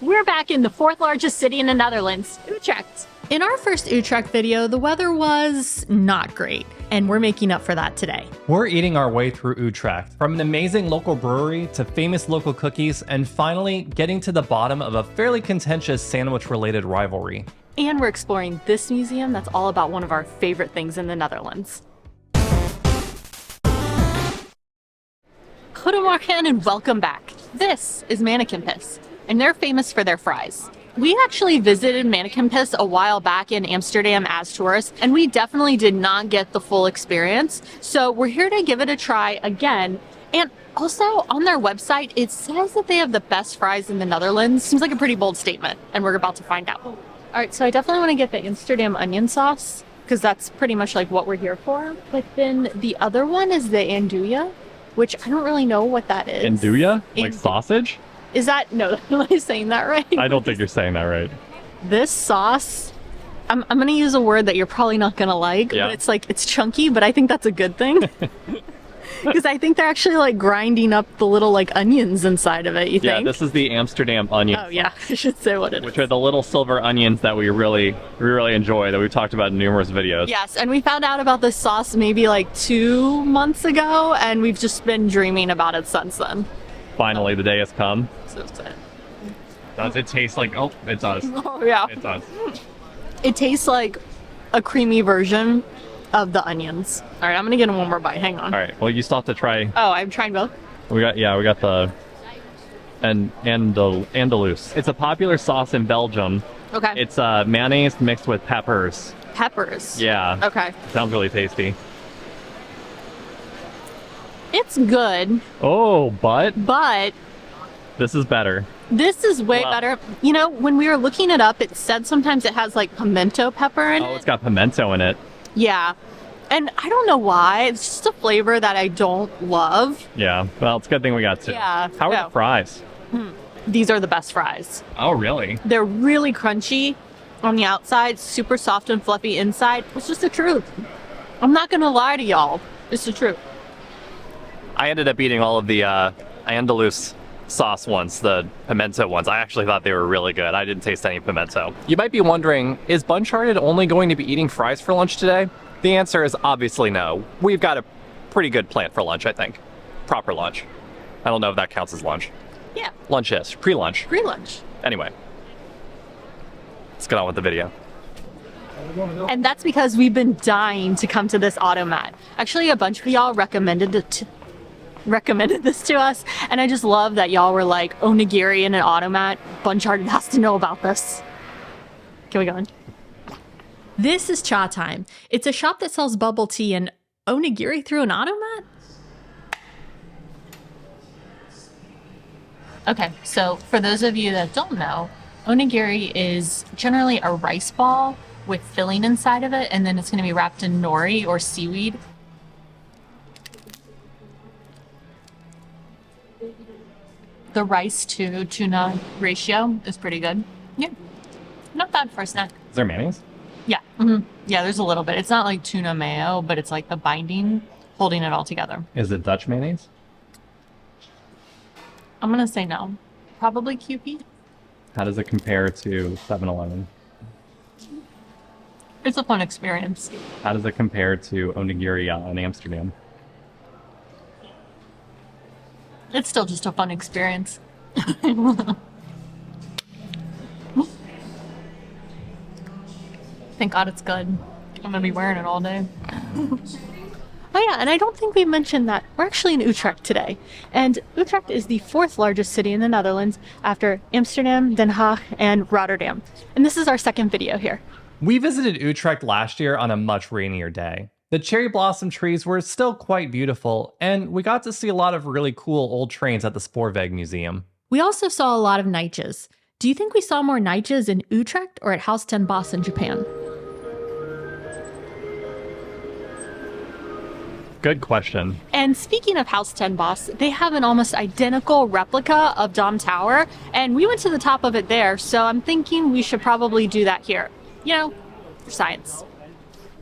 We're back in the fourth largest city in the Netherlands, Utrecht. In our first Utrecht video, the weather was not great, and we're making up for that today. We're eating our way through Utrecht, from an amazing local brewery to famous local cookies, and finally getting to the bottom of a fairly contentious sandwich-related rivalry. And we're exploring this museum that's all about one of our favorite things in the Netherlands. Goedemorgen and welcome back. This is Mannequin Piss, and they're famous for their fries. We actually visited Mannequin Piss a while back in Amsterdam as tourists, and we definitely did not get the full experience. So we're here to give it a try again. And also on their website, it says that they have the best fries in the Netherlands. Seems like a pretty bold statement, and we're about to find out. All right, so I definitely want to get the Amsterdam onion sauce, because that's pretty much like what we're here for. But then the other one is the andouille, which I don't really know what that is. Andouille? Like sausage? Is that, no, am I saying that right? I don't think you're saying that right. This sauce, I'm going to use a word that you're probably not going to like, Yeah. but it's like, it's chunky, but I think that's a good thing. Because I think they're actually like grinding up the little like onions inside of it, you Yeah, think? this is the Amsterdam onion. Oh yeah, I should say what it Which is. are the little silver onions that we really enjoy, that we've talked about in numerous videos. Yes, and we found out about this sauce maybe like 2 months ago, and we've just been dreaming about it since then. Finally, the day has come. So excited. Does it taste like, oh, it does. Oh yeah. It does. It tastes like a creamy version of the onions. All right, I'm gonna get one more bite. Hang on. All right, well, you still have to try. Oh, I'm trying both. We got the Andalus. It's a popular sauce in Belgium. Okay. It's mayonnaise mixed with peppers. Peppers. Yeah. Okay. Sounds really tasty. It's good, Oh, but but this is better. this is way Wow. better. You know, when we were looking it up, it said sometimes it has like pimento pepper in Oh, it. it's got pimento in it. Yeah. And I don't know why. It's just a flavor that I don't love. Yeah. Well, it's a good thing we got two. Yeah, How are yeah. the fries? These are the best fries. Oh, really? They're really crunchy on the outside, super soft and fluffy inside. It's just the truth. I'm not going to lie to y'all. It's the truth. I ended up eating all of the Andalus sauce ones, the pimento ones. I actually thought they were really good. I didn't taste any pimento. You might be wondering, is Buncharted only going to be eating fries for lunch today? The answer is obviously no. We've got a pretty good plan for lunch, I think. Proper lunch. I don't know if that counts as lunch. Yeah. Lunch-ish. Pre-lunch. Free lunch. Anyway. Let's get on with the video. And that's because we've been dying to come to this automat. Actually, a bunch of y'all recommended this to us, and I just love that y'all were like, Onigiri and an automat. Buncharted has to know about this. Can we go in? This is Cha Time. It's a shop that sells bubble tea and onigiri through an automat? Okay, so for those of you that don't know, onigiri is generally a rice ball with filling inside of it, and then it's going to be wrapped in nori or seaweed. The rice to tuna ratio is pretty good. Yeah, not bad for a snack. Is there mayonnaise? Yeah, yeah, there's a little bit. It's not like tuna mayo, but it's like the binding holding it all together. Is it Dutch mayonnaise? I'm going to say no. Probably QP. How does it compare to 7-Eleven? It's a fun experience. How does it compare to onigiri in Amsterdam? It's still just a fun experience. Thank God it's good. I'm gonna be wearing it all day. Oh yeah, and I don't think we mentioned that we're actually in Utrecht today. And Utrecht is the fourth largest city in the Netherlands after Amsterdam, Den Haag, and Rotterdam. And this is our second video here. We visited Utrecht last year on a much rainier day. The cherry blossom trees were still quite beautiful, and we got to see a lot of really cool old trains at the Spoorweg Museum. We also saw a lot of nightjas. Do you think we saw more nightjas in Utrecht or at House 10 Boss in Japan? Good question. And speaking of House 10 Boss, they have an almost identical replica of Dom Tower, and we went to the top of it there, so I'm thinking we should probably do that here. You know, for science.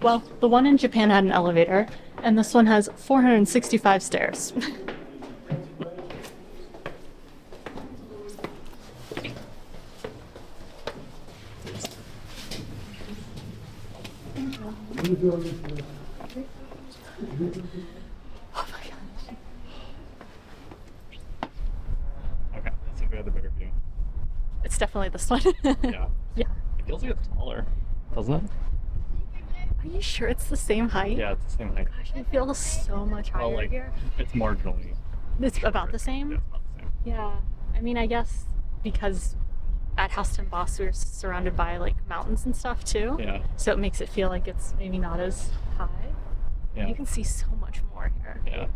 Well, the one in Japan had an elevator, and this one has 465 stairs. All Okay, let's see if we have the bigger view. It's definitely this one. Yeah. Yeah. It feels like it's taller, doesn't it? Are you sure it's the same height? Yeah, it's the same height. Gosh, I feel so much higher Well, like, here. it's marginally. It's about the same? Yeah, it's about the same. Yeah. I mean, I guess because at Houston Boss we were surrounded by like mountains and stuff too. Yeah. So it makes it feel like it's maybe not as high. Yeah. You can see so much more here. Yeah.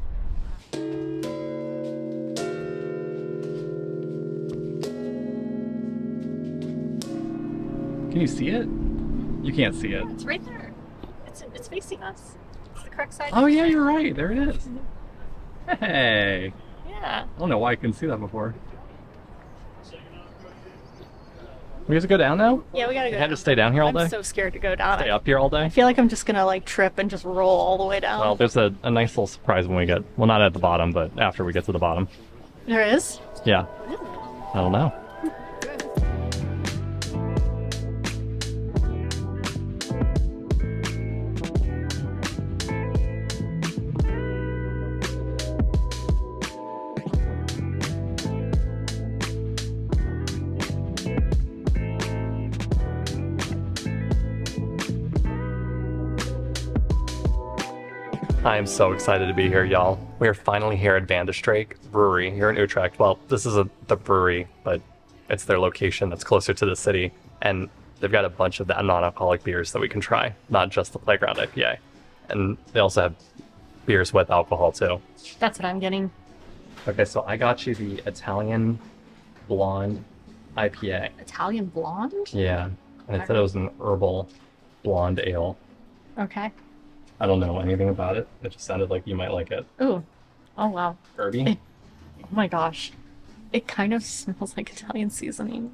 Can you see it? You can't see it. Yeah, it's right there. It's facing us. It's the correct side. Oh yeah, you're right. There it is. Hey. Yeah. I don't know why I couldn't see that before. We have to go down now? Yeah, we gotta go. You had to down. stay down here all day? I'm so scared to go down. Stay up here all day? I feel like I'm just gonna like trip and just roll all the way down. Well, there's a nice little surprise when we get, well, not at the bottom, but after we get to the bottom. There is? Yeah. I don't know. I am so excited to be here, y'all. We are finally here at Streek Brewery here in Utrecht. Well, this is the brewery, but it's their location that's closer to the city. And they've got a bunch of that non-alcoholic beers that we can try, not just the Playground IPA. And they also have beers with alcohol too. That's what I'm getting. Okay, so I got you the Italian Blonde IPA. Italian blonde? Yeah, and it said it was an herbal blonde ale. Okay. I don't know anything about it. It just sounded like you might like it. Ooh. Oh wow. Herby? Oh my gosh. It kind of smells like Italian seasoning.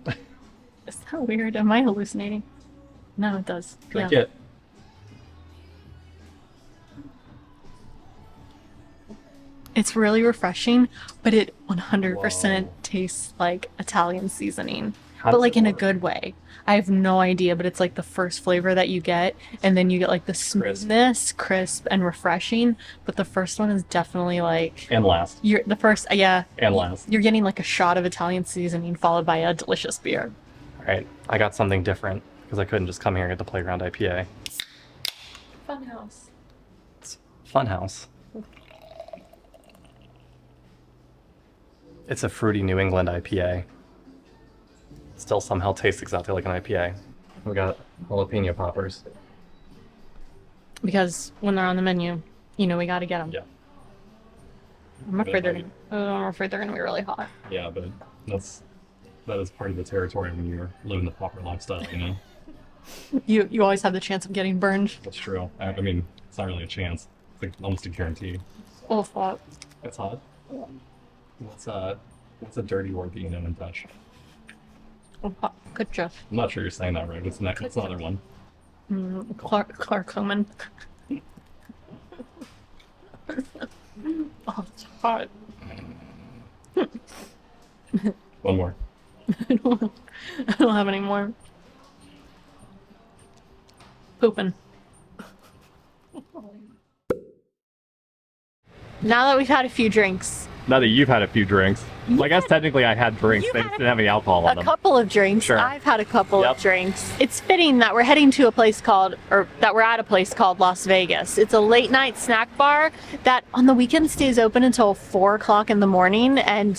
Is that weird? Am I hallucinating? No, it does. Drink Yeah. it. It's really refreshing, but it 100% Whoa. tastes like Italian seasoning. How But does like it in a work? good way. I have no idea, but it's like the first flavor that you get, and then you get like the smoothness, crisp and refreshing. But the first one is definitely like And last. you're the first, yeah. And last. You're getting like a shot of Italian seasoning followed by a delicious beer. Alright, I got something different because I couldn't just come here and get the Playground IPA. Funhouse. It's Funhouse. It's a fruity New England IPA. Still somehow tastes exactly like an IPA. We got jalapeno poppers. Because when they're on the menu, you know we got to get them. Yeah. I'm afraid they're gonna be really hot. Yeah, but that is part of the territory when you're living the proper lifestyle, you know? You always have the chance of getting burned. That's true. I mean, it's not really a chance. It's like almost a guarantee. Oh, hot. It's hot. What's a dirty word that you know in Dutch? Oh, hot. Good job. I'm not sure you're saying that right. What's another one? Clark Homan. Oh, it's hot. One more. I don't have any more. Pooping. Now that we've had a few drinks, Now that you've had a few drinks. Well, I guess technically I had drinks. You They had just didn't have any alcohol on a them. couple of drinks. Sure. I've had a couple Yep. of drinks. It's fitting that we're heading to a place called, or that we're at a place called Las Vegas. It's a late night snack bar that on the weekend stays open until 4 o'clock in the morning, and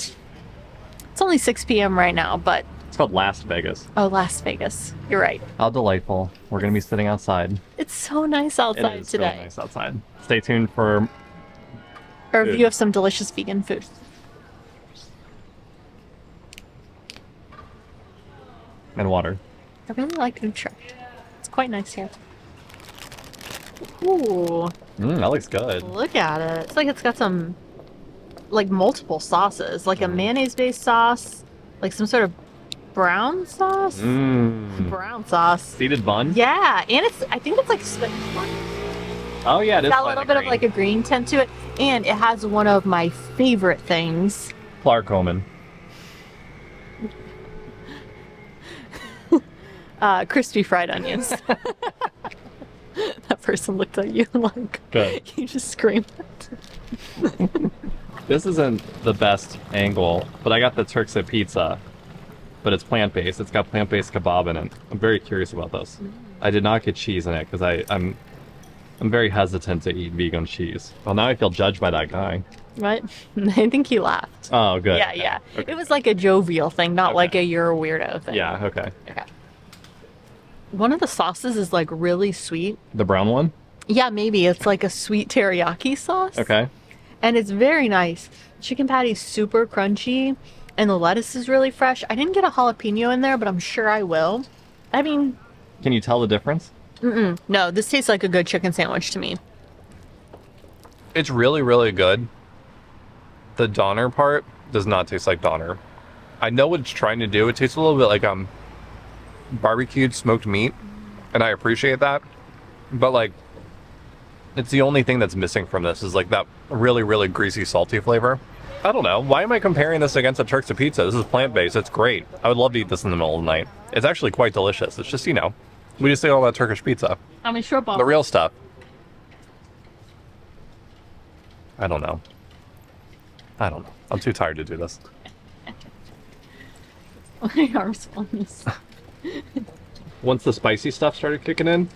it's only 6 p.m. right now, but It's called Las Vegas. oh, Las Vegas. You're right. How delightful. We're going to be sitting outside. It's so nice It outside is today. really nice outside. Stay tuned for A Food. review of some delicious vegan food. and water. I really like Utrecht. It's quite nice here. Ooh, That looks good. look at it. It's like it's got some, like multiple sauces, like a mayonnaise-based sauce, like some sort of brown sauce. Brown sauce. Seeded bun? Yeah, and I think it's like spinach bun. Oh yeah, it is Got a quite little bit of green. like a green tint to it, and it has one of my favorite things. Clark Homan. Crispy fried onions. That person looked at you like Good. you just screamed. This isn't the best angle, but I got the Turksa pizza, but it's plant-based. It's got plant-based kebab in it. I'm very curious about this. I did not get cheese in it because I'm very hesitant to eat vegan cheese. Well, now I feel judged by that guy. What? I think he laughed. Oh, good. Yeah, Okay. yeah. Okay. It was like a jovial thing, not Okay. like a you're a weirdo thing. Yeah, okay. Okay. One of the sauces is like really sweet. The brown one? Yeah, maybe. It's like a sweet teriyaki sauce. Okay. And it's very nice. Chicken patty's super crunchy and the lettuce is really fresh. I didn't get a jalapeno in there, but I'm sure I will. I mean, Can you tell the difference? no, this tastes like a good chicken sandwich to me. It's really, really good. The Donner part does not taste like Donner. I know what it's trying to do. It tastes a little bit like barbecued smoked meat, and I appreciate that. But like, it's the only thing that's missing from this is like that really, really greasy, salty flavor. I don't know. Why am I comparing this against a Turksa pizza? This is plant-based. It's great. I would love to eat this in the middle of the night. It's actually quite delicious. It's just, you know, we just ate all that Turkish pizza. I mean, short The real stuff. I don't know. I'm too tired to do this. Why are responses? Once the spicy stuff started kicking in,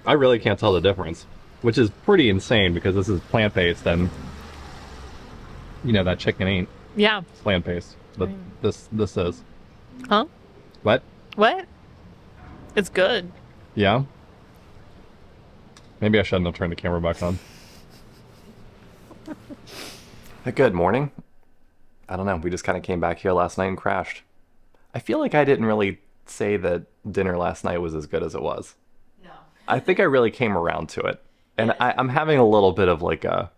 I really can't tell the difference, which is pretty insane because this is plant-based and, you know, that chicken ain't Yeah. plant-based, but this is. Huh? What? What? It's good. Yeah? Maybe I shouldn't have turned the camera back on. Good morning. I don't know, we just kind of came back here last night and crashed. I feel like I didn't really say that dinner last night was as good as it was. No. I think I really came around to it. And I'm having a little bit of like a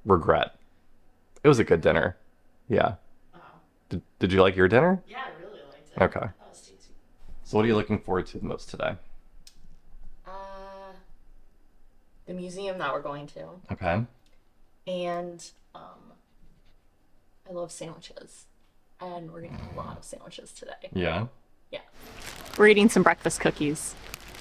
regret. It was a good dinner. Yeah. Did you like your dinner? Yeah, I really liked it. Okay. So what are you looking forward to the most today? The museum that we're going to. Okay. And I love sandwiches. And we're gonna have a lot of sandwiches today. Yeah. Yeah. We're eating some breakfast cookies.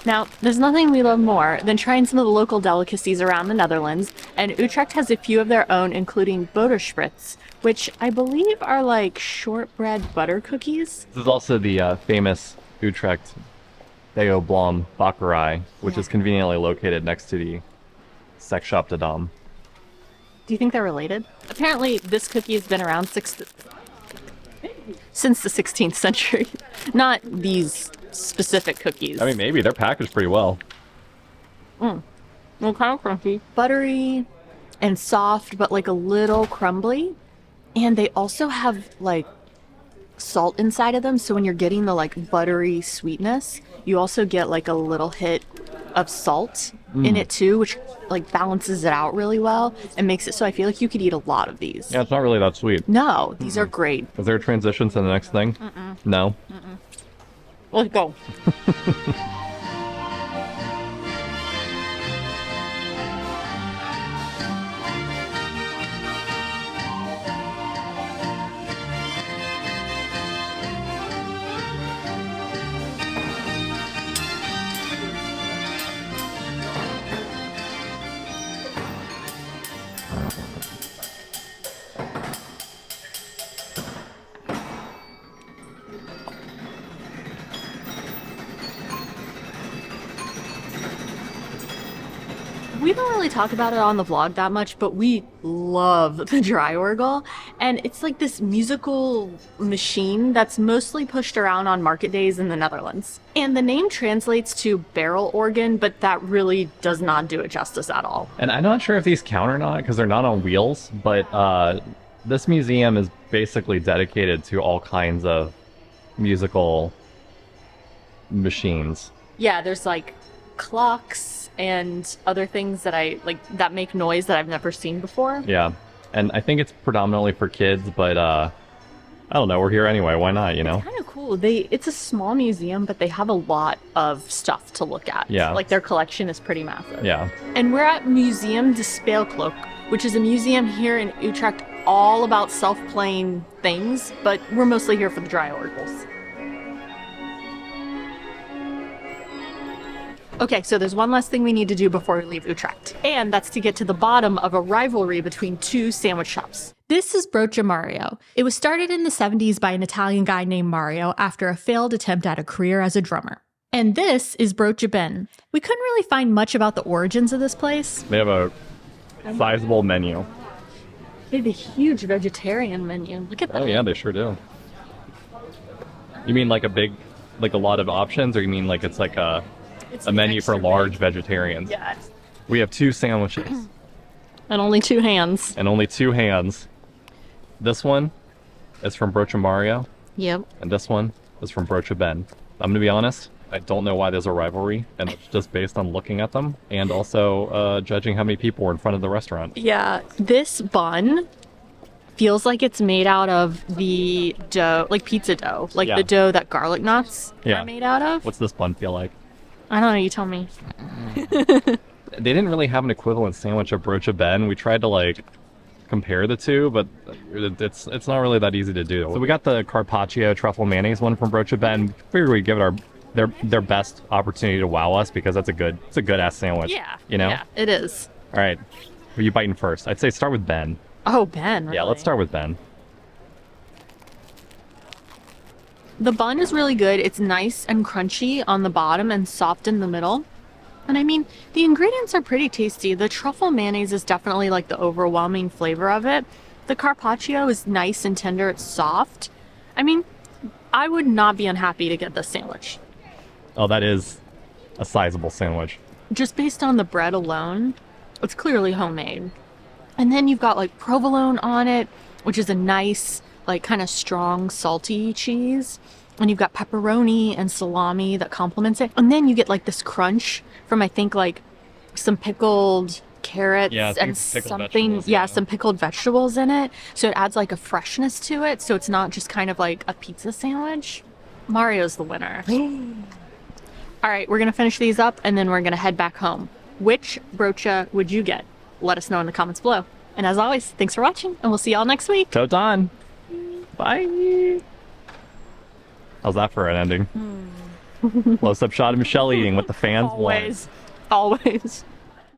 Now, there's nothing we love more than trying some of the local delicacies around the Netherlands, and Utrecht has a few of their own, including boterspritz, which I believe are like shortbread butter cookies. This is also the famous Utrecht Theo Blom Bakkerij, which is conveniently located next to the sex shop de Dam. Do you think they're related? Apparently, this cookie has been around since the 16th century. Not these specific cookies. I mean, maybe they're packaged pretty well. Well, kind of crunchy. Buttery and soft, but like a little crumbly. And they also have like salt inside of them. So when you're getting the like buttery sweetness, you also get like a little hit of salt in it too, which like balances it out really well and makes it so I feel like you could eat a lot of these. Yeah, it's not really that sweet. No, these are great. Is there a transition to the next thing? No? Let's go. We don't really talk about it on the vlog that much, but we love the dry orgel. And it's like this musical machine that's mostly pushed around on market days in the Netherlands. And the name translates to barrel organ, but that really does not do it justice at all. And I'm not sure if these count or not because they're not on wheels, but this museum is basically dedicated to all kinds of musical machines. Yeah, there's like clocks and other things that I like that make noise that I've never seen before. Yeah. And I think it's predominantly for kids, but I don't know, we're here anyway, why not, you know? Kind of cool. It's a small museum, but they have a lot of stuff to look at. Yeah. Like their collection is pretty massive. Yeah. And we're at Museum de Speelklok, which is a museum here in Utrecht all about self-playing things, but we're mostly here for the dry orgels. Okay, so there's one last thing we need to do before we leave Utrecht, and that's to get to the bottom of a rivalry between two sandwich shops. This is Brocha Mario. It was started in the 70s by an Italian guy named Mario after a failed attempt at a career as a drummer. And this is Brocha Ben. We couldn't really find much about the origins of this place. They have a sizable menu. They have a huge vegetarian menu. Look at that. Oh yeah, they sure do. You mean like a lot of options, or you mean like it's like a menu for large vegetarians? Yeah. We have 2 sandwiches. And only 2 hands. And only 2 hands. This one is from Brocha Mario, Yep. and this one is from Brocha Ben. I'm gonna be honest, I don't know why there's a rivalry, and it's just based on looking at them, and also judging how many people were in front of the restaurant. Yeah, this bun feels like it's made out of the dough, like pizza dough, like Yeah. the dough that garlic knots Yeah. are made out of. What's this bun feel like? I don't know, you tell me. They didn't really have an equivalent sandwich of Brocha Ben. We tried to like compare the two, but it's not really that easy to do. So we got the Carpaccio truffle mayonnaise one from Brocha Ben. Figured we'd give it their best opportunity to wow us, because it's a good ass sandwich. Yeah. You know? Yeah, it is. All right. Who are you biting first? I'd say start with Ben. Oh, Ben. Really? Yeah, let's start with Ben. The bun is really good. It's nice and crunchy on the bottom and soft in the middle. And I mean, the ingredients are pretty tasty. The truffle mayonnaise is definitely like the overwhelming flavor of it. The Carpaccio is nice and tender. It's soft. I mean, I would not be unhappy to get this sandwich. Oh, that is a sizable sandwich. Just based on the bread alone, it's clearly homemade. And then you've got like provolone on it, which is a nice, like kind of strong, salty cheese. And you've got pepperoni and salami that complements it. And then you get like this crunch from, I think, like some pickled carrots and something. Yeah, some pickled vegetables in it. So it adds like a freshness to it. So it's not just kind of like a pizza sandwich. Mario's the winner. All right, we're going to finish these up and then we're going to head back home. Which brocha would you get? Let us know in the comments below. And as always, thanks for watching and we'll see y'all next week. Tot on. Bye. How's that for an ending? Close-up shot of Michelle eating with the fans. Always. Always.